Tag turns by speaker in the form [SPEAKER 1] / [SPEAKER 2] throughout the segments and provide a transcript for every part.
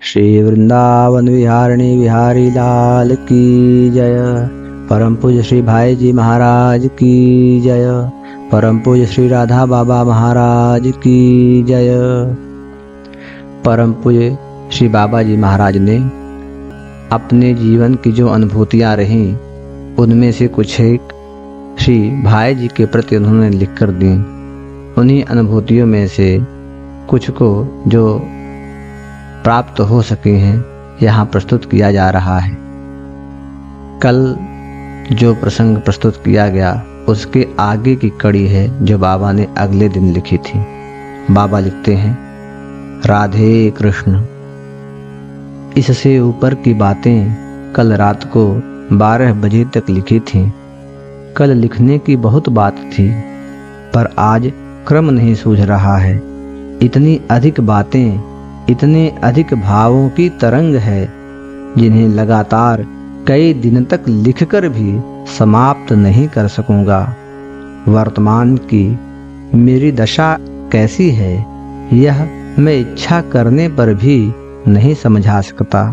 [SPEAKER 1] श्री वृंदावन विहारिणी बिहारी लाल की जय। परम पूज्य श्री भाई जी महाराज की जय। परम पूज्य श्री राधा बाबा महाराज की जय। परम पूज्य श्री बाबा जी महाराज ने अपने जीवन की जो अनुभूतियाँ रहीं उनमें से कुछ एक श्री भाई जी के प्रति उन्होंने लिख कर दी। उन्हीं अनुभूतियों में से कुछ को जो प्राप्त हो सके हैं यहाँ प्रस्तुत किया जा रहा है। कल जो प्रसंग प्रस्तुत किया गया उसके आगे की कड़ी है जो बाबा ने अगले दिन लिखी थी। बाबा लिखते हैं, राधे कृष्ण। इससे ऊपर की बातें कल रात को 12 बजे तक लिखी थी। कल लिखने की बहुत बात थी पर आज क्रम नहीं सूझ रहा है। इतनी अधिक बातें, इतने अधिक भावों की तरंग है जिन्हें लगातार कई दिन तक लिखकर भी समाप्त नहीं कर सकूंगा। वर्तमान की मेरी दशा कैसी है यह मैं इच्छा करने पर भी नहीं समझा सकता।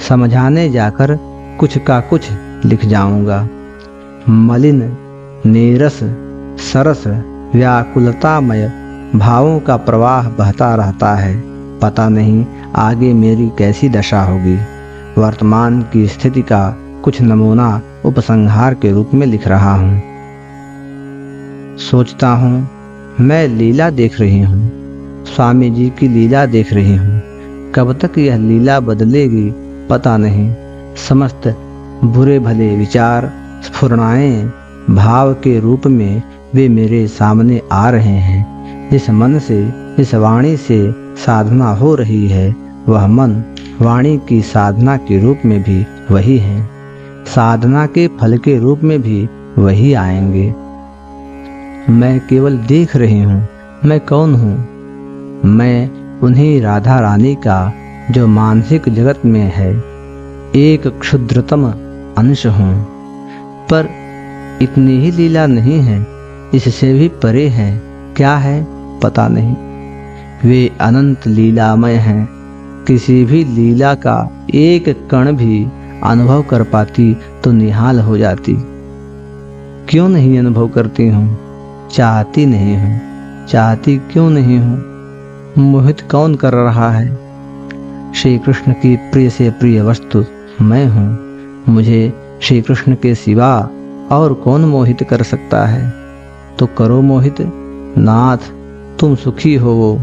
[SPEAKER 1] समझाने जाकर कुछ का कुछ लिख जाऊंगा। मलिन, नीरस, सरस, व्याकुलतामय भावों का प्रवाह बहता रहता है। पता नहीं आगे मेरी कैसी दशा होगी। वर्तमान की स्थिति का कुछ नमूना उपसंहार के रूप में लिख रहा हूँ। सोचता हूँ मैं लीला देख रही हूँ, स्वामी जी की लीला देख रही हूँ। कब तक यह लीला बदलेगी पता नहीं। समस्त बुरे भले विचार, स्फुरणाएं भाव के रूप में वे मेरे सामने आ रहे हैं। जिस मन से, जिस वाणी से साधना हो रही है वह मन वाणी की साधना के रूप में भी वही है। साधना के फल के रूप में भी वही आएंगे। मैं केवल देख रही हूँ। मैं कौन हूँ? मैं उन्हीं राधा रानी का जो मानसिक जगत में है एक क्षुद्रतम अंश हूँ। पर इतनी ही लीला नहीं है, इससे भी परे है। क्या है पता नहीं। वे अनंत लीलामय हैं। किसी भी लीला का एक कण भी अनुभव कर पाती तो निहाल हो जाती। क्यों नहीं अनुभव करती हूँ? चाहती नहीं हूँ। चाहती क्यों नहीं हूँ? मोहित कौन कर रहा है? श्री कृष्ण की प्रिय से प्रिय वस्तु मैं हूँ। मुझे श्री कृष्ण के सिवा और कौन मोहित कर सकता है? तो करो मोहित। नाथ तुम सुखी हो।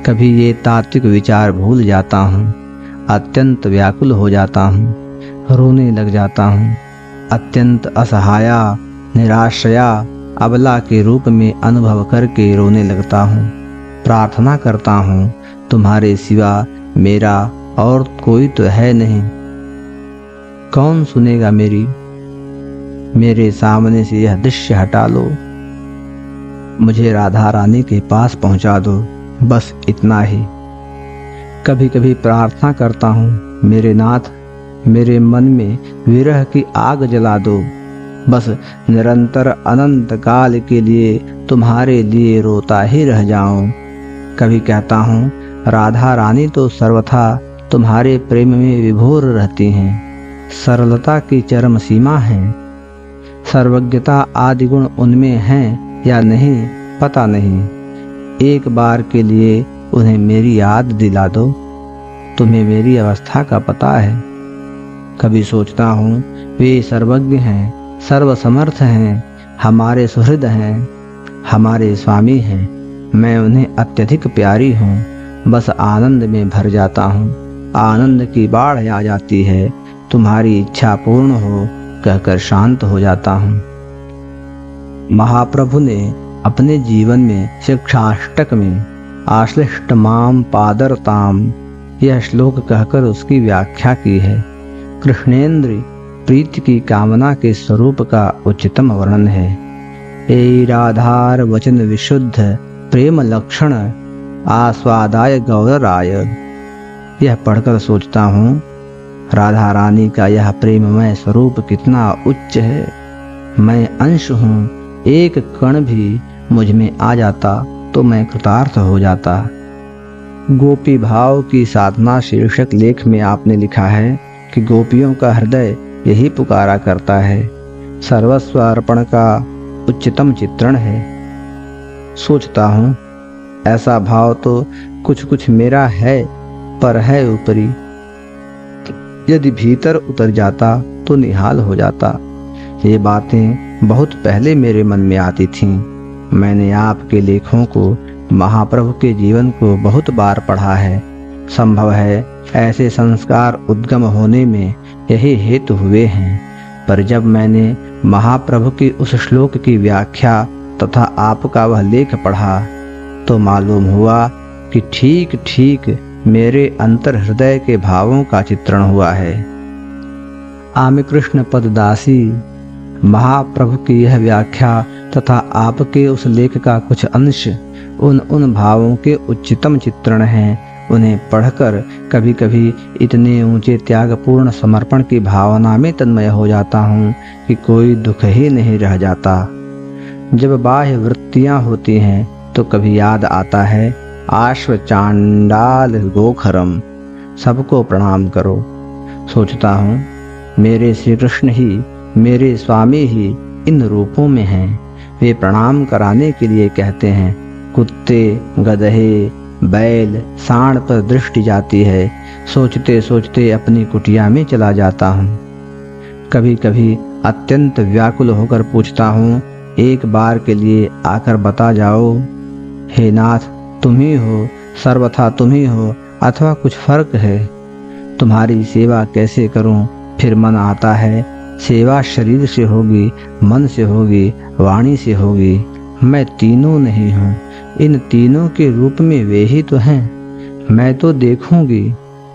[SPEAKER 1] कभी ये तात्विक विचार भूल जाता हूँ। अत्यंत व्याकुल हो जाता हूँ। रोने लग जाता हूँ। अत्यंत असहाया, निराश्रया, अबला के रूप में अनुभव करके रोने लगता हूँ। प्रार्थना करता हूँ तुम्हारे सिवा मेरा और कोई तो है नहीं। कौन सुनेगा मेरी? मेरे सामने से यह दृश्य हटा लो। मुझे राधा रानी के पास पहुंचा दो। बस इतना ही। कभी कभी प्रार्थना करता हूँ, मेरे नाथ मेरे मन में विरह की आग जला दो। बस निरंतर अनंत काल के लिए तुम्हारे लिए रोता ही रह जाऊं। कभी कहता हूँ, राधा रानी तो सर्वथा तुम्हारे प्रेम में विभोर रहती हैं। सरलता की चरम सीमा है। सर्वज्ञता आदि गुण उनमें हैं या नहीं पता नहीं। एक बार के लिए उन्हें मेरी याद दिला दो। तुम्हें मेरी अवस्था का पता है। कभी सोचता हूँ वे सर्वज्ञ हैं, सर्वसमर्थ हैं, हमारे सुहृद हैं, हमारे स्वामी हैं। मैं उन्हें अत्यधिक प्यारी हूँ। बस आनंद में भर जाता हूँ। आनंद की बाढ़ आ जाती है। तुम्हारी इच्छा पूर्ण हो कहकर शांत हो जाता हूँ। महाप्रभु ने अपने जीवन में शिक्षाष्टक में आश्लिष्ट माम पादरताम यह श्लोक कहकर उसकी व्याख्या की है। कृष्णेन्द्र प्रीति की कामना के स्वरूप का उच्चतम वर्णन है। ए राधार वचन विशुद्ध प्रेम लक्षण आस्वादाय गौरराय। यह पढ़कर सोचता हूँ राधा रानी का यह प्रेममय स्वरूप कितना उच्च है। मैं अंश हूँ। एक कण भी मुझ में आ जाता तो मैं कृतार्थ हो जाता। गोपी भाव की साधना शीर्षक लेख में आपने लिखा है कि गोपियों का हृदय यही पुकारा करता है, सर्वस्व अर्पण का उच्चतम चित्रण है। सोचता हूँ ऐसा भाव तो कुछ कुछ मेरा है, पर है ऊपरी। यदि भीतर उतर जाता तो निहाल हो जाता। ये बातें बहुत पहले मेरे मन में आती थीं। मैंने आपके लेखों को, महाप्रभु के जीवन को बहुत बार पढ़ा है। संभव है ऐसे संस्कार उद्गम होने में यही हेतु हुए हैं। पर जब मैंने महाप्रभु की उस श्लोक की व्याख्या तथा आपका वह लेख पढ़ा तो मालूम हुआ कि ठीक ठीक मेरे अंतर हृदय के भावों का चित्रण हुआ है। आमि कृष्ण पददासी महाप्रभु की यह व्याख्या तथा आपके उस लेख का कुछ अंश उन भावों के उच्चतम चित्रण हैं। उन्हें पढ़कर कभी कभी इतने ऊंचे त्यागपूर्ण समर्पण की भावना में तन्मय हो जाता हूँ कि कोई दुख ही नहीं रह जाता। जब बाह्य वृत्तियाँ होती हैं तो कभी याद आता है आश्व चांडाल गोखरम, सबको प्रणाम करो। सोचता हूँ मेरे श्री कृष्ण ही, मेरे स्वामी ही इन रूपों में हैं। वे प्रणाम कराने के लिए कहते हैं। कुत्ते, गधे, बैल, सांड पर दृष्टि जाती है। सोचते सोचते अपनी कुटिया में चला जाता हूँ। कभी कभी अत्यंत व्याकुल होकर पूछता हूँ, एक बार के लिए आकर बता जाओ, हे नाथ तुम ही हो, सर्वथा तुम ही हो, अथवा कुछ फर्क है? तुम्हारी सेवा कैसे करूं? फिर मन आता है सेवा शरीर से होगी, मन से होगी, वाणी से होगी। मैं तीनों नहीं हूँ। इन तीनों के रूप में वे ही तो हैं। मैं तो देखूंगी,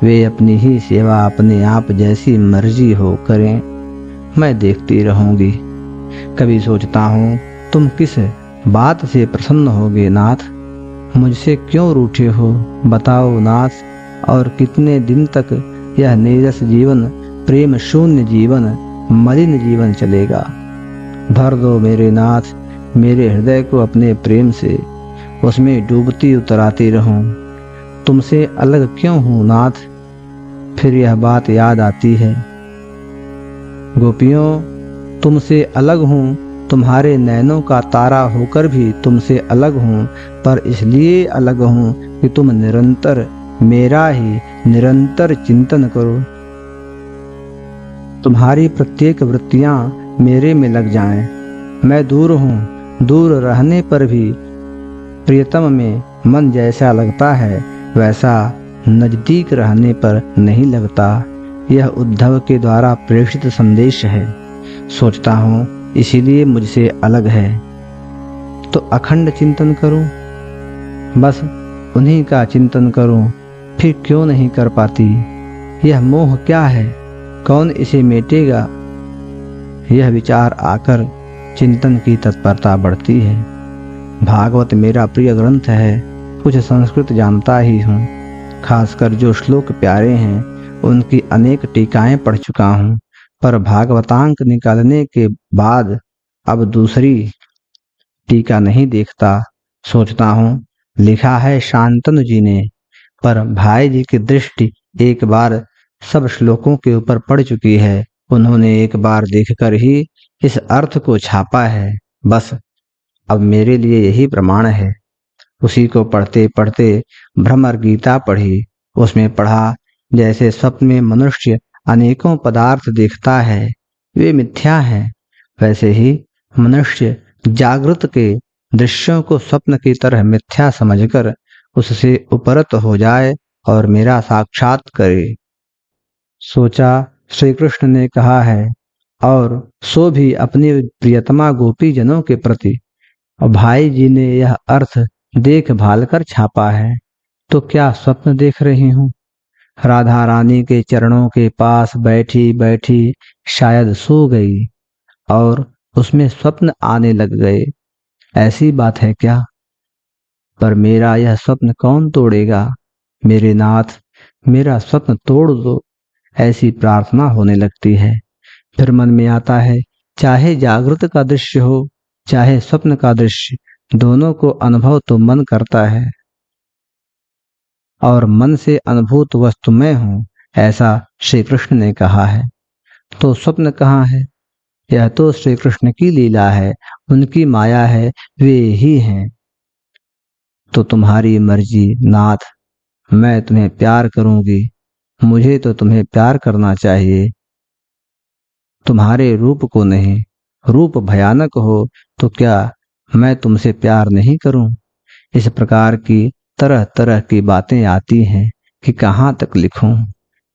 [SPEAKER 1] वे अपनी ही सेवा अपने आप जैसी मर्जी हो करें, मैं देखती रहूंगी। कभी सोचता हूँ तुम किस बात से प्रसन्न होगे नाथ? मुझसे क्यों रूठे हो बताओ नाथ? और कितने दिन तक यह नीरस जीवन, प्रेम शून्य जीवन, मलिन जीवन चलेगा? भर दो मेरे नाथ मेरे हृदय को अपने प्रेम से, उसमें डूबती उतराती रहूं। तुमसे अलग क्यों हूं नाथ? फिर यह बात याद आती है, गोपियों तुमसे अलग हूं, तुम्हारे नैनों का तारा होकर भी तुमसे अलग हूं, पर इसलिए अलग हूं कि तुम निरंतर मेरा ही निरंतर चिंतन करो। तुम्हारी प्रत्येक वृत्तियां मेरे में लग जाएं। मैं दूर हूँ, दूर रहने पर भी प्रियतम में मन जैसा लगता है वैसा नजदीक रहने पर नहीं लगता। यह उद्धव के द्वारा प्रेषित संदेश है। सोचता हूँ इसीलिए मुझसे अलग है। तो अखंड चिंतन करूं, बस उन्हीं का चिंतन करूं, फिर क्यों नहीं कर पाती? यह मोह क्या है? कौन इसे मेटेगा? यह विचार आकर चिंतन की तत्परता बढ़ती है। भागवत मेरा प्रिय ग्रंथ है, कुछ संस्कृत जानता ही हूँ। खासकर जो श्लोक प्यारे हैं उनकी अनेक टीकाएं पढ़ चुका हूँ, पर भागवतांक निकालने के बाद अब दूसरी टीका नहीं देखता। सोचता हूँ लिखा है शांतनु जी ने, पर भाई जी की दृष्टि एक बार सब श्लोकों के ऊपर पड़ चुकी है। उन्होंने एक बार देखकर ही इस अर्थ को छापा है। बस अब मेरे लिए यही प्रमाण है। उसी को पढ़ते पढ़ते भ्रमर गीता पढ़ी। उसमें पढ़ा जैसे स्वप्न में मनुष्य अनेकों पदार्थ देखता है, वे मिथ्या हैं, वैसे ही मनुष्य जागृत के दृश्यों को स्वप्न की तरह मिथ्या समझकर उससे उपरत हो जाए और मेरा साक्षात करे। सोचा श्री कृष्ण ने कहा है, और सो भी अपनी प्रियतमा गोपी जनों के प्रति, और भाई जी ने यह अर्थ देख भाल कर छापा है। तो क्या स्वप्न देख रही हूँ? राधा रानी के चरणों के पास बैठी बैठी शायद सो गई और उसमें स्वप्न आने लग गए। ऐसी बात है क्या? पर मेरा यह स्वप्न कौन तोड़ेगा? मेरे नाथ मेरा स्वप्न तोड़ दो, ऐसी प्रार्थना होने लगती है। फिर मन में आता है चाहे जागृत का दृश्य हो चाहे स्वप्न का दृश्य, दोनों को अनुभव तो मन करता है। और मन से अनुभूत वस्तु मैं हूँ, ऐसा श्री कृष्ण ने कहा है। तो स्वप्न कहाँ है? यह तो श्री कृष्ण की लीला है, उनकी माया है, वे ही हैं। तो तुम्हारी मर्जी नाथ, मैं तुम्हें प्यार करूंगी, मुझे तो तुम्हें प्यार करना चाहिए, तुम्हारे रूप को नहीं। रूप भयानक हो तो क्या मैं तुमसे प्यार नहीं करूं? इस प्रकार की तरह तरह की बातें आती हैं कि कहाँ तक लिखूं।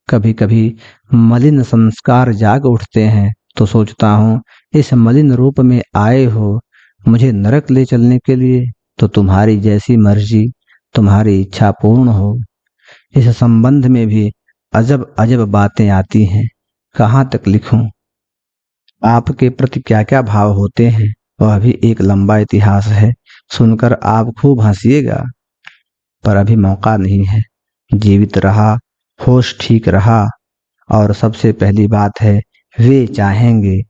[SPEAKER 1] कभी कभी मलिन संस्कार जाग उठते हैं तो सोचता हूँ, इस मलिन रूप में आए हो मुझे नरक ले चलने के लिए, तो तुम्हारी जैसी मर्जी, तुम्हारी इच्छा पूर्ण हो। इस संबंध में भी अजब अजब बातें आती हैं, कहाँ तक लिखूं। आपके प्रति क्या क्या भाव होते हैं वह भी एक लंबा इतिहास है, सुनकर आप खूब हंसिएगा, पर अभी मौका नहीं है। जीवित रहा, होश ठीक रहा, और सबसे पहली बात है, वे चाहेंगे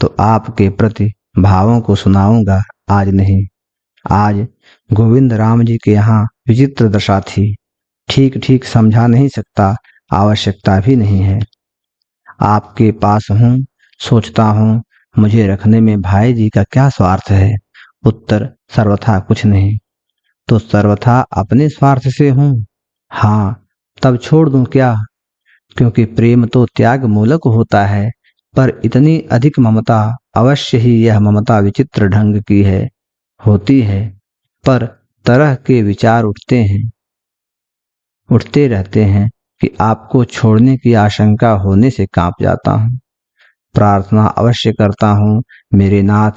[SPEAKER 1] तो आपके प्रति भावों को सुनाऊंगा, आज नहीं। आज गोविंद राम जी के यहाँ विचित्र दशा थी, ठीक ठीक समझा नहीं सकता, आवश्यकता भी नहीं है। आपके पास हूँ, सोचता हूँ मुझे रखने में भाई जी का क्या स्वार्थ है? उत्तर, सर्वथा कुछ नहीं। तो सर्वथा अपने स्वार्थ से हूँ? हाँ, तब छोड़ दूं क्या? क्योंकि प्रेम तो त्याग मूलक होता है, पर इतनी अधिक ममता, अवश्य ही यह ममता विचित्र ढंग की है, होती है। पर तरह के विचार उठते रहते हैं कि आपको छोड़ने की आशंका होने से कांप जाता हूँ। प्रार्थना अवश्य करता हूँ, मेरे नाथ,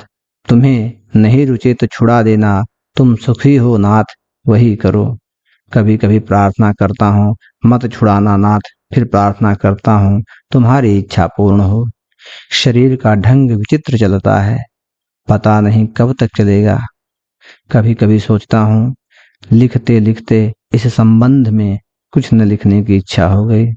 [SPEAKER 1] तुम्हें नहीं रुचे तो छुड़ा देना, तुम सुखी हो नाथ, वही करो। कभी कभी प्रार्थना करता हूँ, मत छुड़ाना नाथ, फिर प्रार्थना करता हूँ, तुम्हारी इच्छा पूर्ण हो। शरीर का ढंग विचित्र चलता है, पता नहीं कब तक चलेगा। कभी कभी सोचता हूँ, लिखते लिखते इस संबंध में कुछ न लिखने की इच्छा हो गई।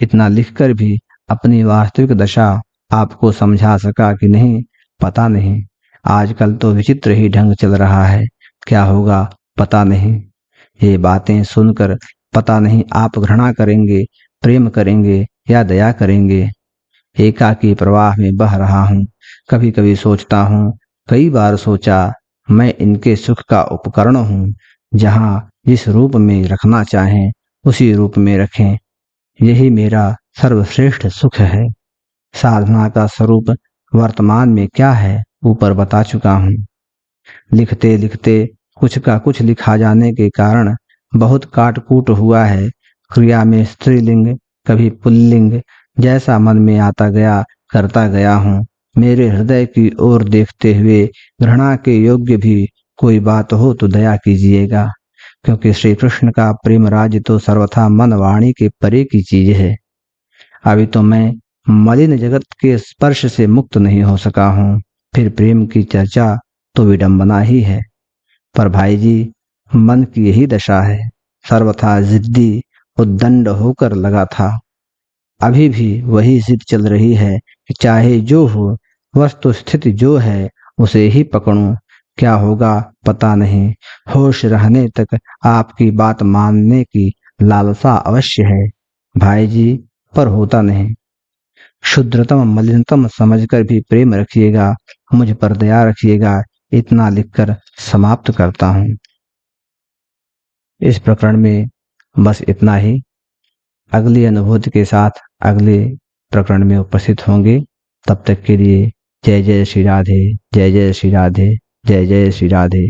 [SPEAKER 1] इतना लिखकर भी अपनी वास्तविक दशा आपको समझा सका कि नहीं, पता नहीं। आजकल तो विचित्र ही ढंग चल रहा है, क्या होगा पता नहीं। ये बातें सुनकर पता नहीं आप घृणा करेंगे, प्रेम करेंगे या दया करेंगे। एकाकी प्रवाह में बह रहा हूँ। कभी कभी सोचता हूँ, कई बार सोचा, मैं इनके सुख का उपकरण हूँ, जहाँ जिस रूप में रखना चाहें उसी रूप में रखें, यही मेरा सर्वश्रेष्ठ सुख है। साधना का स्वरूप वर्तमान में क्या है, ऊपर बता चुका हूँ। लिखते लिखते कुछ का कुछ लिखा जाने के कारण बहुत काटकूट हुआ है। क्रिया में स्त्रीलिंग, कभी पुल्लिंग, जैसा मन में आता गया करता गया हूँ। मेरे हृदय की ओर देखते हुए घृणा के योग्य भी कोई बात हो तो दया कीजिएगा, क्योंकि श्री कृष्ण का प्रेम राज्य तो सर्वथा मन वाणी के परे की चीज है। अभी तो मैं मलिन जगत के स्पर्श से मुक्त नहीं हो सका हूँ, फिर प्रेम की चर्चा तो विडंबना ही है। पर भाई जी, मन की यही दशा है, सर्वथा जिद्दी उद्दंड होकर लगा था। अभी भी वही जिद चल रही है कि चाहे जो हो, वस्तु स्थिति जो है उसे ही पकड़ूं। क्या होगा पता नहीं। होश रहने तक आपकी बात मानने की लालसा अवश्य है भाई जी, पर होता नहीं। शुद्रतम मलिनतम समझकर भी प्रेम रखिएगा, मुझ पर दया रखिएगा, इतना लिखकर समाप्त करता हूँ। इस प्रकरण में बस इतना ही। अगली अनुभूति के साथ अगले प्रकरण में उपस्थित होंगे। तब तक के लिए जय जय श्री राधे, जय जय श्री राधे, जय जय श्री राधे।